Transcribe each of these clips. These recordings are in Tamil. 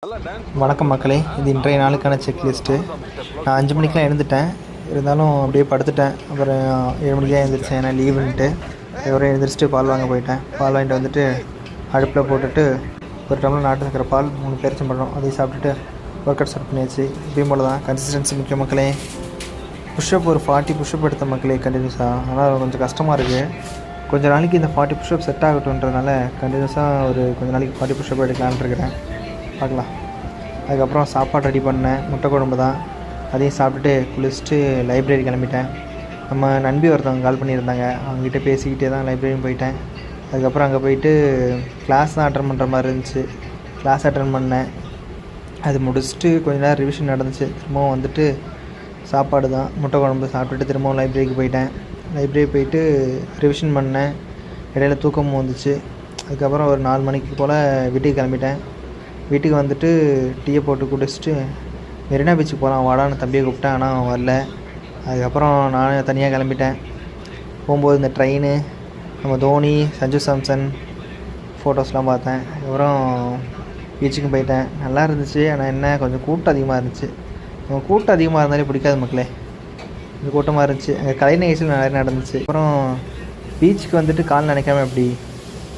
வணக்கம் மக்களே, இது இன்றைய நாளுக்கான செக்லிஸ்ட்டு. நான் 5 மணிக்கெலாம் எழுந்துட்டேன், இருந்தாலும் அப்படியே படுத்துட்டேன். அப்புறம் 7 மணிக்கு தான் எழுந்திரிச்சேன், ஏன்னா லீவுன்ட்டு. அதுக்கப்புறம் எழுந்திரிச்சிட்டு பால் வாங்க போயிட்டேன். பால் வாங்கிட்டு வந்துட்டு அடுப்பில் போட்டுட்டு ஒரு டம்ளர் நாட்டு சக்கரை பால் 3 பேரிச்சம்பழம் அதையும் சாப்பிட்டுட்டு ஒர்க் அவுட் ஸ்டார்ட் பண்ணியாச்சு. இப்பயும் போல தான் கன்சிஸ்டன்சி முக்கிய மக்களே. புஷ்அப் ஒரு 40 புஷ்அப் எடுத்த மக்களே கண்டினியூஸாக. ஆனால் கொஞ்சம் கஷ்டமாக இருக்குது. கொஞ்சம் நாளைக்கு இந்த 40 புஷ்அப் செட் ஆகட்டுன்றதுனால கண்டினியூஸாக கொஞ்சம் நாளைக்கு 40 புஷ்அப் எடுக்கலான்னு இருக்கிறேன். பார்க்கலாம். அதுக்கப்புறம் சாப்பாடு ரெடி பண்ணேன், முட்டை குழம்பு தான். அதையும் சாப்பிட்டுட்டு குளிச்சுட்டு லைப்ரரி கிளம்பிட்டேன். நம்ம நண்பி ஒருத்தவங்க கால் பண்ணியிருந்தாங்க, அவங்ககிட்ட பேசிக்கிட்டே தான் லைப்ரரியும் போயிட்டேன். அதுக்கப்புறம் அங்கே போயிட்டு கிளாஸ் தான் அட்டன் பண்ணுற மாதிரி இருந்துச்சு. கிளாஸ் அட்டன் பண்ணேன். அது முடிச்சுட்டு கொஞ்ச நேரம் ரிவிஷன் நடந்துச்சு. திரும்பவும் வந்துட்டு சாப்பாடு தான், முட்டை குழம்பு சாப்பிட்டுட்டு திரும்பவும் லைப்ரரிக்கு போயிட்டேன். லைப்ரரி போயிட்டு ரிவிஷன் பண்ணேன். இடையில தூக்கமும் வந்துச்சு. அதுக்கப்புறம் ஒரு 4 மணிக்கு போல் வீட்டுக்கு கிளம்பிட்டேன். வீட்டுக்கு வந்துட்டு டீயை போட்டு குடிச்சிட்டு மெரினா பீச்சுக்கு போகலாம் வாடான்னு தம்பியை கூப்பிட்டேன், ஆனால் அவன் வரல. அதுக்கப்புறம் நான் தனியாக கிளம்பிட்டேன். போகும்போது இந்த ட்ரெயின், நம்ம தோனி, சஞ்சு சாம்சன் ஃபோட்டோஸ்லாம் பார்த்தேன். அதுக்கப்புறம் பீச்சுக்கும் போயிட்டேன். நல்லா இருந்துச்சு. ஆனால் என்ன, கொஞ்சம் கூட்டம் அதிகமாக இருந்துச்சு. கூட்டம் அதிகமாக இருந்தாலே பிடிக்காது மக்களே. கொஞ்சம் கூட்டமாக இருந்துச்சு. அங்கே கலை நிகழ்ச்சிகள் நிறைய நடந்துச்சு. அப்புறம் பீச்சுக்கு வந்துட்டு கால் நினைக்காம எப்படி,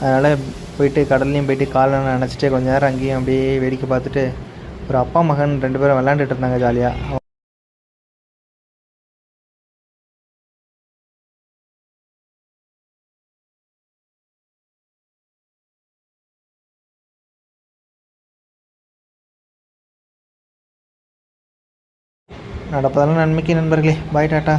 அதனால் போயிட்டு கடல்லையும் போயிட்டு காலெலாம் நினச்சிட்டு கொஞ்சம் நேரம் அங்கேயும் அப்படியே வேடிக்கை பார்த்துட்டு ஒரு அப்பா மகன் 2 பேரும் விளாண்டுட்டு இருந்தாங்க ஜாலியாக. நடப்பதெல்லாம் நன்மைக்கு நண்பர்களே. பாய், டாட்டா.